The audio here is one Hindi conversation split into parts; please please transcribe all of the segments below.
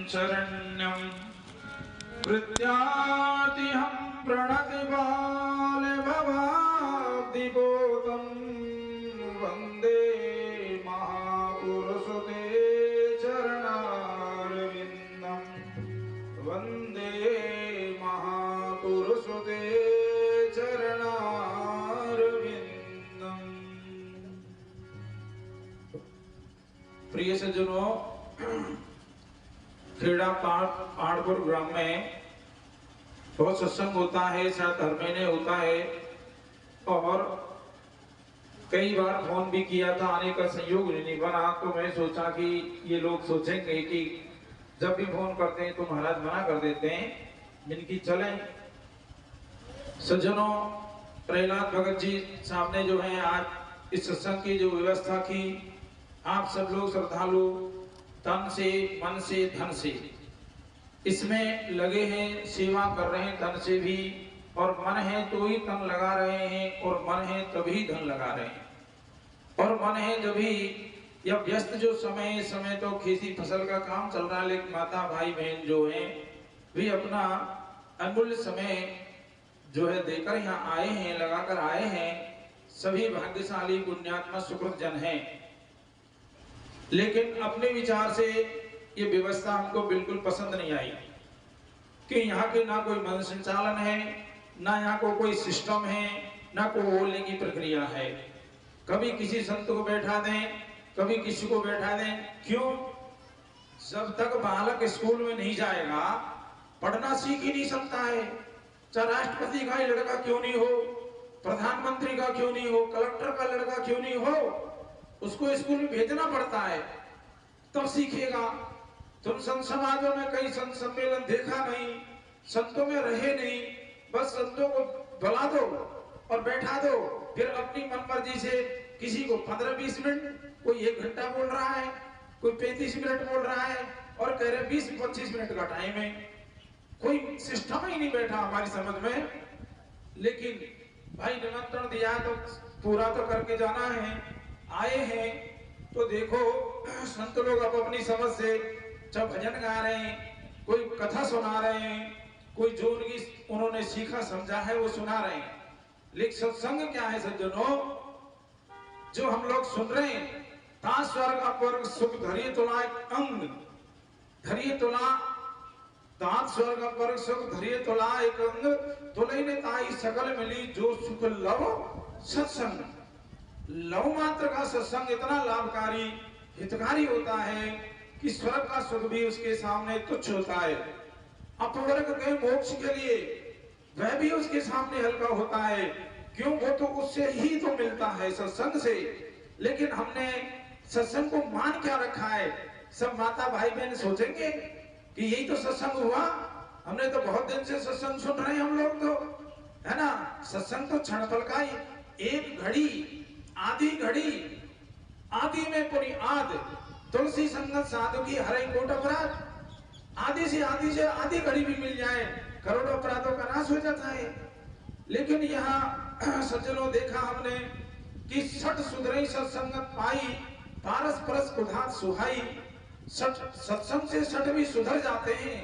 शरण्यं कृत्यातिहं प्रणतिबाले भवाब्धिपोतं वन्दे महापुरुषते चरणारविन्दं वन्दे महापुरुषते चरणारविन्दं। प्रिय सज्जनों, खेड़ा पहाड़पुर ग्राम में बहुत सत्संग होता है, शायद हर महीने होता है और कई बार फोन भी किया था, आने का संयोग नहीं बना। तो मैं सोचा कि ये लोग सोचेंगे कि जब भी फोन करते हैं तो महाराज मना कर देते हैं, जिनकी चलें। सज्जनों, प्रहलाद भगत जी साहब ने जो है आज इस सत्संग की जो व्यवस्था की, आप सब लोग श्रद्धालु तन से, मन से, धन से इसमें लगे हैं, सेवा कर रहे हैं धन से भी, और मन है तो ही तन लगा रहे हैं, और मन है तभी धन लगा रहे हैं, और मन है जब भी यह व्यस्त जो समय तो खेती फसल का काम चल रहा है, लेकिन माता भाई बहन जो हैं वे अपना अमूल्य समय जो है देकर यहाँ आए हैं, लगाकर आए हैं। सभी भाग्यशाली पुण्यात्मा सुकृत जन हैं, लेकिन अपने विचार से ये व्यवस्था हमको बिल्कुल पसंद नहीं आई कि यहाँ के ना कोई मन संचालन है, ना यहाँ को कोई सिस्टम है, ना कोई बोलने की प्रक्रिया है। कभी किसी संत को बैठा दें, कभी किसी को बैठा दें। क्यों? जब तक बालक स्कूल में नहीं जाएगा पढ़ना सीख ही नहीं सकता है। चाहे राष्ट्रपति का ही लड़का क्यों नहीं हो, प्रधानमंत्री का क्यों नहीं हो, कलेक्टर का लड़का क्यों नहीं हो, उसको स्कूल में भेजना पड़ता है, तब सीखेगा। तुम संत समाजों में कई संत सम्मेलन देखा नहीं, संतों में रहे नहीं, बस संतों को बुला दो और बैठा दो, फिर अपनी मनमर्जी से किसी को 15-20 मिनट, कोई 1 घंटा बोल रहा है, कोई 35 मिनट बोल रहा है, और कह रहे 20-25 मिनट का टाइम है। कोई सिस्टम ही नहीं बैठा हमारी समझ में। लेकिन भाई निमंत्रण दिया तो पूरा तो करके जाना है। आए हैं तो देखो, संत लोग अब अपनी समझ से जब भजन गा रहे हैं, कोई कथा सुना रहे हैं, कोई जो उन्होंने सीखा समझा है वो सुना रहे हैं। लेकिन सत्संग क्या है सज्जनों, जो हम लोग सुन रहे हैं, ता स्वर्ग अपवर्ग सुख धरिए तुला एक अंग, धरिए तुला दात स्वर्ग अपवर्ग सुख धरिए तुला एक अंग, तुलई ने ताई सकल मिली जो सुख लव सत्संग। लव मात्र का सत्संग इतना लाभकारी हितकारी होता है कि स्वर्ग का सुख भी उसके सामने तुच्छ होता है। अपवर्ग के मोक्ष के लिए वह भी उसके सामने हल्का होता है। क्यों? वो तो उससे ही तो मिलता है, सत्संग से। लेकिन हमने सत्संग को मान क्या रखा है? सब माता भाई बहन सोचेंगे कि यही तो सत्संग हुआ, हमने तो बहुत दिन से सत्संग सुन रहे हैं हम लोग, तो है ना। सत्संग तो क्षण पल का ही, एक घड़ी, आधी घड़ी, आदि में पूरी आद, तुलसी संगत साधु की हरे कोट अपराध। आधी से आधी घड़ी भी मिल जाए, करोड़ों अपराधों का नाश हो जाता है। लेकिन यहाँ सज्जनों देखा हमने कि सठ सुधरई सत्संगत पाई, पारस परस कुधात सुहाई। सत्संग से सठ भी सुधर जाते हैं,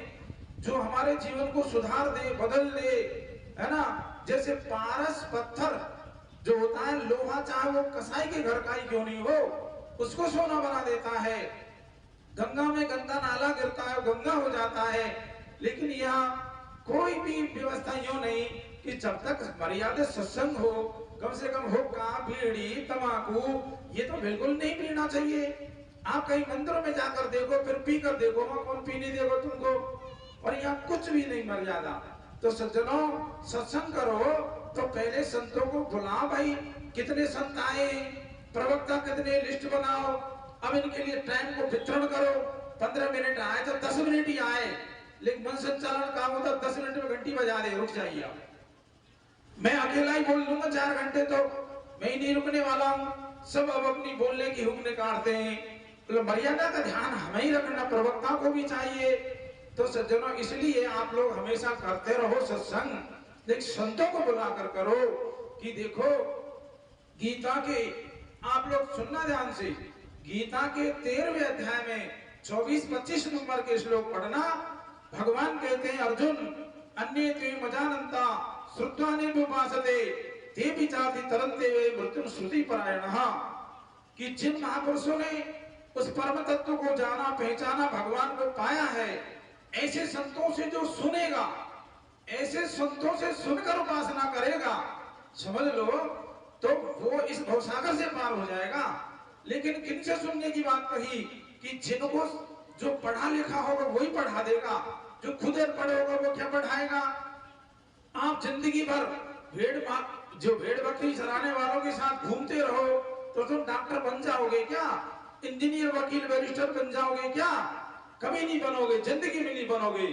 जो हमारे जीवन को सुधार दे, बदल दे, है ना। जैसे पारस पत्थर जो होता है, लोहा चाहे वो कसाई के घर का ही क्यों नहीं हो, उसको सोना बना देता है। गंगा में गंदा नाला गिरता है, गंगा हो जाता है। लेकिन यहाँ कोई भी व्यवस्था यूं नहीं कि जब तक मर्यादित सत्संग हो, कम से कम हुक्का, बीड़ी, तंबाकू ये तो बिल्कुल नहीं पीना चाहिए। आप कहीं मंदिरों में जाकर देखो, फिर पी कर देखो, वहां कौन पीने देगा तुमको। और यहाँ कुछ भी नहीं मर्यादा। तो सज्जनों, सत्संग करो तो पहले संतों को बुलाओ। भाई कितने संत आए, प्रवक्ता कितने, लिस्ट बनाओ। अब इनके लिए टाइम को वितरण करो। 15 मिनट आए तो 10 मिनट ही आए, लेकिन मन संचालन काम होता 10 मिनट में घंटी बजा दे, रुक जाइए आप। मैं अकेला ही बोल दूंगा 4 घंटे, तो मैं ही नहीं रुकने वाला हूँ। सब अब अपनी बोलने की हुक्म काटते हैं। तो मर्यादा का ध्यान हमें ही रखना, प्रवक्ता को भी चाहिए। तो सज्जनों, इसलिए आप लोग हमेशा करते रहो सत्संग, लेकिन संतों को बुलाकर करो। कि देखो गीता के, आप लोग सुनना ध्यान से, गीता के 13वें अध्याय में 24-25 नंबर के श्लोक पढ़ना। भगवान कहते हैं अर्जुन अन्ये ते मजानंता श्रुत्वानि उपासते ते विचाति तरन्ते वे मृत्युं श्रुति परायणः, कि जिन महापुरुषों ने उस परम तत्व को जाना पहचाना भगवान को पाया है, ऐसे संतों से जो सुनेगा, ऐसे संतों से सुनकर उपासना करेगा, समझ लो तो वो इस भवसागर से पार हो जाएगा। लेकिन किनसे सुनने की बात कही कि जिनको जो पढ़ा लिखा होगा वही पढ़ा देगा, जो खुद पढ़ होगा वो क्या पढ़ाएगा। आप जिंदगी भर भेड़ बकरी चराने वालों के साथ घूमते रहो तो तुम डॉक्टर बन जाओगे क्या, इंजीनियर वकील बैरिस्टर बन जाओगे क्या? कभी नहीं बनोगे, जिंदगी में नहीं बनोगे।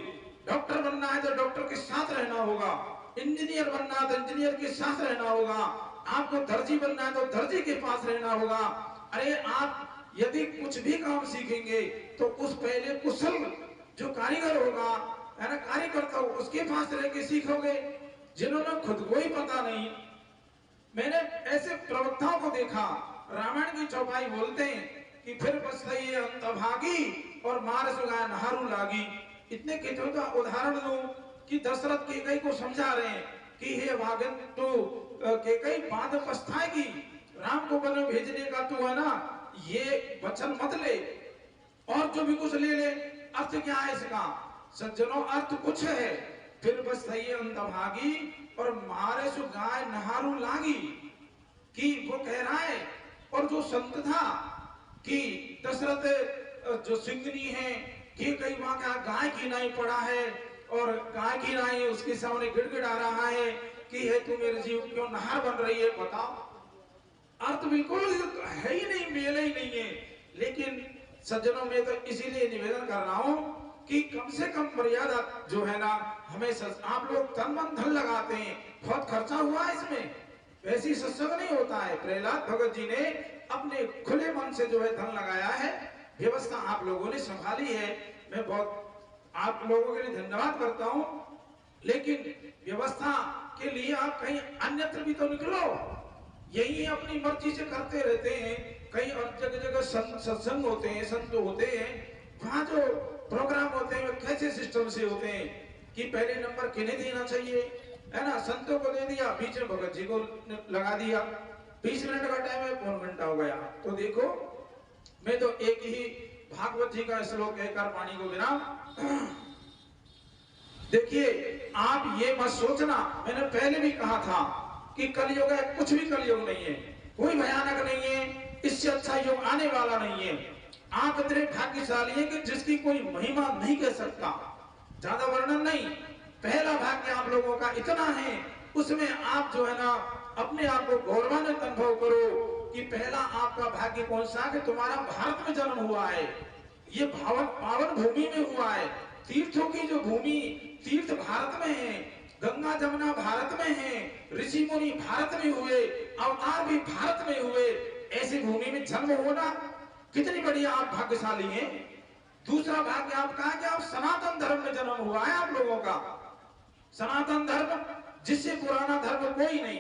डॉक्टर बनना है तो डॉक्टर के साथ रहना होगा, इंजीनियर बनना है तो इंजीनियर के साथ रहना होगा, आपको दर्जी बनना है तो दर्जी के पास रहना होगा। अरे आप यदि कुछ भी काम सीखेंगे तो उस पहले कुशल जो कारीगर होगा है ना, कार्यकर्ता हो, उसके पास रह के सीखोगे। जिन्होंने खुद को ही पता नहीं, मैंने ऐसे प्रवक्ताओं को देखा, रामायण की चौपाई बोलते हैं कि फिर बसई अंतभागी और मार सुगा नहारू लागी। इतने कितने का उदाहरण दूं कि दशरथ केकई को समझा रहे हैं कि हे भागन तो केकई बाद पछताएगी, राम को वन भेजने का तू है ना ये वचन मत ले, और जो भी कुछ ले ले। अर्थ क्या है इसका सज्जनों? अर्थ कुछ है, फिर बस सही अंतभागी और मारे सु गाय नहारू लागी, कि वो कह रहा है। और जो संत था कि दशरथ जो सिंगनी है कि कई वहां क्या गाय की नाई पड़ा है और गाय की नाई उसके सामने गिड़गिड़ा रहा है कि हे तू मेरे जीव क्यों नहर बन रही है, बताओ। अर्थ बिल्कुल है ही नहीं, मेल ही नहीं है। लेकिन सज्जनों में तो इसीलिए निवेदन कर रहा हूं कि कम से कम मर्यादा जो है ना हमें आप लोग तन मन धन लगाते हैं, बहुत खर्चा हुआ है इसमें, वैसी सत्संग नहीं होता है। प्रहलाद भगत जी ने अपने खुले मन से जो है धन लगाया है, व्यवस्था आप लोगों ने संभाली है। मैं बहुत आप लोगों के लिए धन्यवाद करता हूं, लेकिन व्यवस्था के लिए आप कहीं अन्यत्र भी तो निकलो। यही अपनी मर्जी से करते रहते हैं। कई और जगह जगह सत्संग होते हैं, संत होते हैं, वहां जो प्रोग्राम होते हैं वो कैसे सिस्टम से होते हैं कि पहले नंबर किन्हें देना चाहिए, है ना, संतों को दे दिया, बीच में भगत जी को लगा दिया, 20 मिनट का टाइम है, 1 घंटा हो गया। तो देखो मैं तो एक ही भागवत जी का श्लोक कहकर पानी को गिरा। देखिए आप ये मत सोचना, मैंने पहले भी कहा था कि कलयुग है, कुछ भी कलयुग नहीं है, कोई भयानक नहीं है, इससे अच्छा युग आने वाला नहीं है। आप इतने भाग्यशाली हैं कि जिसकी कोई महिमा नहीं कह सकता, ज्यादा वर्णन नहीं। पहला भाग्य आप लोगों का इतना है, उसमें आप जो है ना अपने आप को गौरवान्वित अनुभव करो कि पहला आपका भाग्य कौन सा कि तुम्हारा भारत में जन्म हुआ है। ये पावन भूमि में हुआ है, तीर्थों की जो भूमि, तीर्थ भारत में है, गंगा जमुना भारत में है, ऋषि मुनि भारत में हुए, अवतार भी भारत में हुए, ऐसी भूमि में जन्म होना कितनी बड़ी आप भाग्यशाली हैं। दूसरा भाग्य आपका है कि आप सनातन धर्म में जन्म हुआ है आप लोगों का। सनातन धर्म जिससे पुराना धर्म कोई नहीं,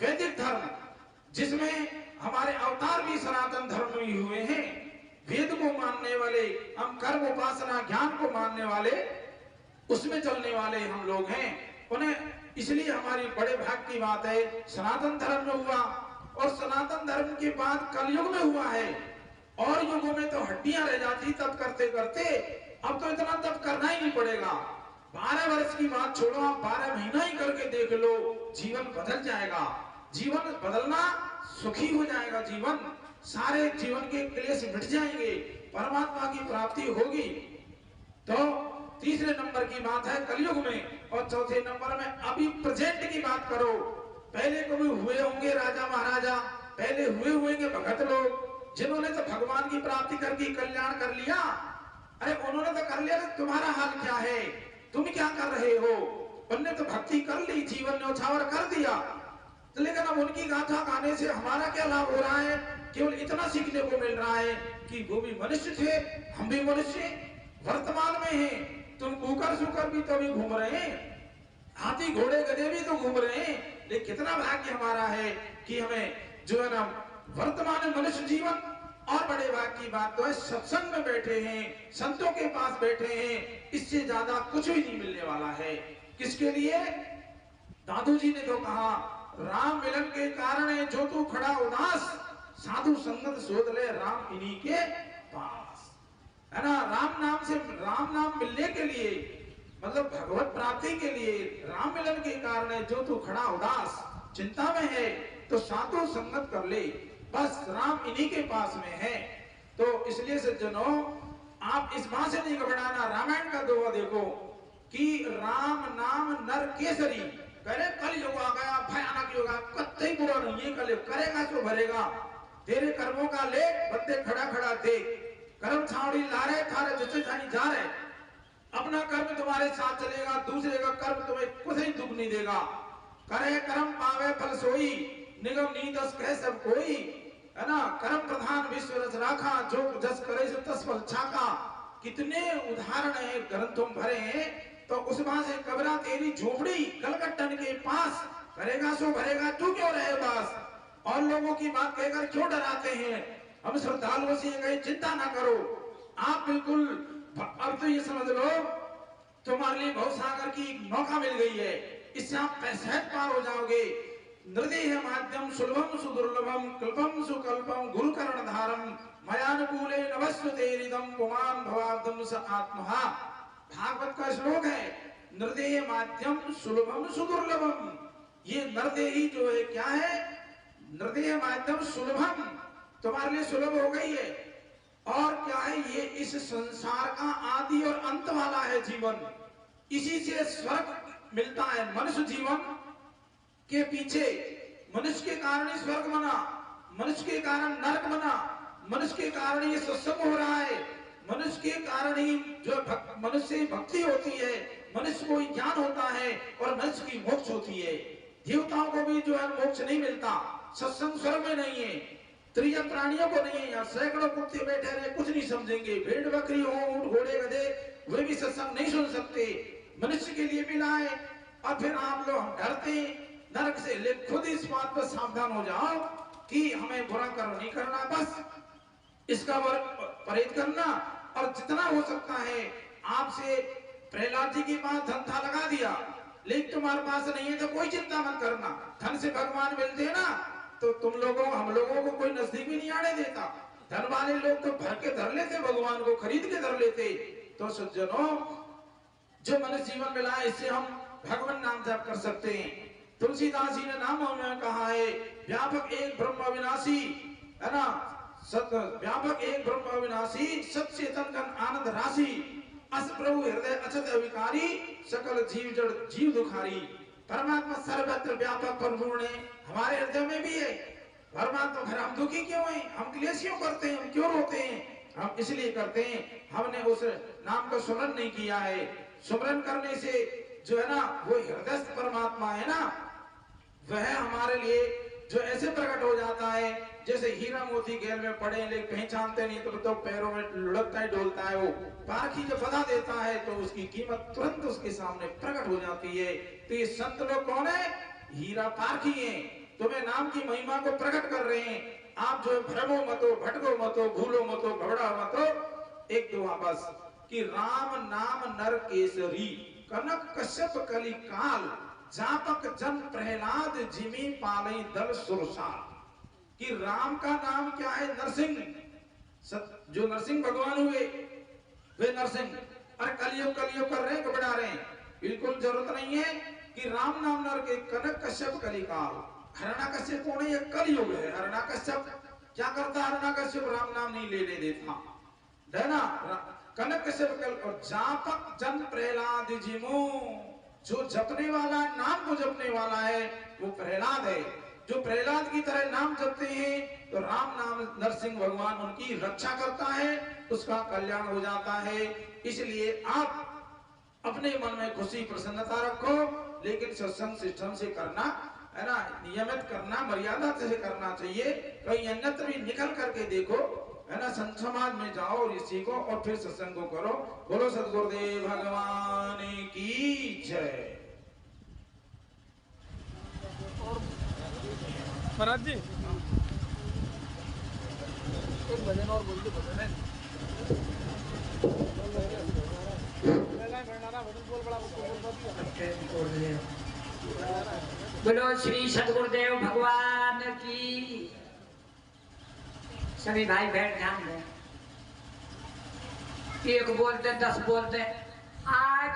वैदिक धर्म जिसमें हमारे अवतार भी सनातन धर्म में हुए हैं, वेद को मानने वाले हम, कर्म उपासना ज्ञान को मानने वाले, उसमें चलने वाले हम लोग हैं। उन्हें इसलिए हमारी बड़े भाग की बात है सनातन धर्म में हुआ, और सनातन धर्म के बाद कलयुग में हुआ है। और युगों में तो हड्डियां रह जाती तप करते करते, अब तो इतना तप करना ही नहीं पड़ेगा। 12 वर्ष की बात छोड़ो, आप 12 महीना ही करके देख लो, जीवन बदल जाएगा। जीवन बदलना, सुखी हो जाएगा जीवन, सारे जीवन के क्लेश मिट जाएंगे, परमात्मा की प्राप्ति होगी। तो तीसरे नंबर की बात है कलयुग में, और चौथे नंबर में अभी प्रेजेंट की बात करो। पहले कभी हुए होंगे राजा महाराजा, पहले हुए होंगे भगत लोग, जिन्होंने तो भगवान की प्राप्ति करके कल्याण कर लिया। अरे उन्होंने तो कर लिया, तुम्हारा हाल क्या है, तुम क्या कर रहे हो? उन्होंने तो भक्ति कर ली, जीवन न्यौछावर कर दिया, तो लेकिन अब उनकी गाथा गाने से हमारा क्या लाभ हो रहा है? केवल इतना सीखने को मिल रहा है कि वो भी मनुष्य थे, हम भी मनुष्य वर्तमान में हैं। तुम कुकर सुकर भी तो अभी घूम रहे हैं, हाथी घोड़े गधे भी तो घूम रहे हैं, लेकिन कितना भाग्य हमारा है कि हमें जो है ना वर्तमान में मनुष्य जीवन और बड़े भाग की बात तो है सत्संग में बैठे हैं, संतों के पास बैठे हैं, इससे ज्यादा कुछ भी नहीं मिलने वाला है। किसके लिए? दादू जी ने तो कहा राम मिलन के कारण है जो तू खड़ा उदास, साधु संगत शोध ले राम इन्हीं के पास। है ना, राम नाम मिलने के लिए, मतलब भगवत प्राप्ति के लिए, राम मिलन के कारण है जो तू खड़ा उदास, चिंता में है तो साधु संगत कर ले, बस राम इन्हीं के पास में है। तो इसलिए सज्जनों, आप इस बात से नहीं घबराना। रामायण का दोहा देखो कि राम नाम नर केसरी, करे कल युग आ गया, भयानक युग, कत्ते बुरा नहीं है कल, करेगा तो भरेगा, तेरे कर्मों का लेख बंदे खड़ा खड़ा देख, कर्म छावड़ी ला रहे थारे जिसे जानी जा रहे, अपना कर्म तुम्हारे साथ चलेगा, दूसरे का कर्म तुम्हें कुछ ही दुख नहीं देगा। करे कर्म पावे फल सोई, निगम नीदस कह सब कोई, है ना, कर्म प्रधान विश्व रच राखा, जो जस करे सो तस फल छाका। कितने उदाहरण है ग्रंथों में भरे हैं। तो उस बात से कबरा तेरी झोपड़ी कलकत्तन के पास, करेगा सो भरेगा, तू क्यों रहे बास, और लोगों की बात कहकर क्यों डराते हैं। हम श्रद्धालुओं से कहीं चिंता ना करो, आप बिल्कुल अब तो ये समझ लो तुम्हारे लिए भवसागर की नौका मिल गई है, इससे आप सहज पार हो जाओगे। नृदेह माध्यम सुलभम सुदुर्लभम कल्पम सुकल्पम गुरुकरण धारम मयानुकूले नवस्वतेरिदम पुमान भवाब्दम स आत्महा। भागवत का श्लोक है, नृदेह माध्यम सुलभम सुदुर्लभम। ये नरदेही जो है क्या है, नृदेह माध्यम सुलभम, तुम्हारे लिए सुलभ हो गई है। और क्या है, ये इस संसार का आदि और अंत वाला है जीवन, इसी से स्वर्ग मिलता है। मनुष्य जीवन के पीछे, मनुष्य के कारण ही स्वर्ग बना, मनुष्य के कारण नरक बना, मनुष्य के कारण ये सत्संग हो रहा है, मनुष्य के कारण ही जो मनुष्य की भक्ति होती है, मनुष्य को ज्ञान होता है और मनुष्य की मोक्ष होती है। देवताओं को भी जो है मोक्ष नहीं मिलता, सत्संग स्वर्ग में नहीं है, तृतीय प्राणियों को नहीं है। यहाँ सैकड़ों कुत्ते बैठे रहे कुछ नहीं समझेंगे, भेड़ बकरी हो, ऊंट घोड़े गधे, वे भी सत्संग नहीं सुन सकते। मनुष्य के लिए मिला है। और फिर आप लोग डरते नरक से, ले खुद इस बात पर सावधान हो जाओ कि हमें बुरा कर्म नहीं करना, बस इसका परहेज करना। और जितना हो सकता है आपसे, प्रहलाद जी के पास धन था, लगा दिया, लेकिन तुम्हारे पास नहीं है तो कोई चिंता मत करना, धन से भगवान मिलते हैं ना, तो तुम लोगों हम लोगों को कोई नजदीक भी नहीं आने देता। धन वाले लोग तो भर के धर लेते, भगवान को खरीद के धर लेते। तो सज्जनों, जो मनुष्य जीवन मिला है, इससे हम भगवान नाम जाप कर सकते हैं। तुलसीदास जी ने नामों में कहा है, व्यापक एक ब्रह्म अविनाशी, है ना, व्यापक एक ब्रह्म अविनाशी, सच्चेतन जन आनंद राशि, अस प्रभु हृदय अचत अविकारी, सकल जीव जड़ जीव दुखारी। परमात्मा सर्वत्र व्यापक परिपूर्ण है, हमारे हृदय में भी है परमात्मा। फिर हम दुखी क्यों हैं, हम क्लेश क्यों करते हैं, हम क्यों रोते हैं? हम इसलिए करते हैं, हमने उस नाम का स्मरण नहीं किया है। स्मरण करने से जो है ना, वो हृदयस्थ परमात्मा है ना, वह हमारे लिए जो ऐसे प्रकट हो जाता है जैसे हीरा मोती गैल में पड़े, लेकिन पहचानते नहीं तो पैरों में लुढ़कता ही डोलता है। वो पारखी जब बता देता है तो उसकी कीमत तुरंत उसके सामने प्रकट हो जाती है। तो ये संत लोग कौन है? हीरा पारखी हैं, तुम्हें नाम की महिमा को प्रकट कर रहे हैं। आप जो भ्रमो मतो, भटको मतो, भूलो मतो, घबरा मतो। एक दो बस कि राम नाम नर केसरी, कनक कश्यप कली काल, जापक जन प्रहलाद जिमी पालई दल सुरसाल। कि राम का नाम क्या है? नरसिंह। जो नरसिंह भगवान हुए वे नरसिंह। अरे कलयुग कलयुग कर रहे हैं, घबरा रहे हैं, बिल्कुल जरूरत नहीं है। कि राम नाम नर के कनक कश्यप कलिकाल। हिरण्यकश्यप कौन है? ये कलयुग है। हिरण्यकश्यप क्या करता? हिरण्यकश्यप राम नाम नहीं लेने देता है ना। कनक कश्यप कल और जापक जन प्रहलाद जिमो, जो जपने वाला नाम को जपने वाला है वो प्रहलाद है। जो प्रहलाद की तरह नाम जपते हैं तो राम नाम नरसिंह भगवान उनकी रक्षा करता है, उसका कल्याण हो जाता है। इसलिए आप अपने मन में खुशी प्रसन्नता रखो, लेकिन सत्संग सिस्टम से करना है ना, नियमित करना, मर्यादा से करना चाहिए। कहीं अन्यत्र भी निकल करके देखो, है ना, संत समाज में जाओ और ये सीखो और फिर सत्संग को करो। बोलो सद्गुरुदेव भगवान की जय। महाराज जी एक भजन और बोल दो, भजन है बोलो श्री सदगुरुदेव भगवान की। सभी भाई बैठ ध्यान दें, एक बोल दे 10 बोल दे आज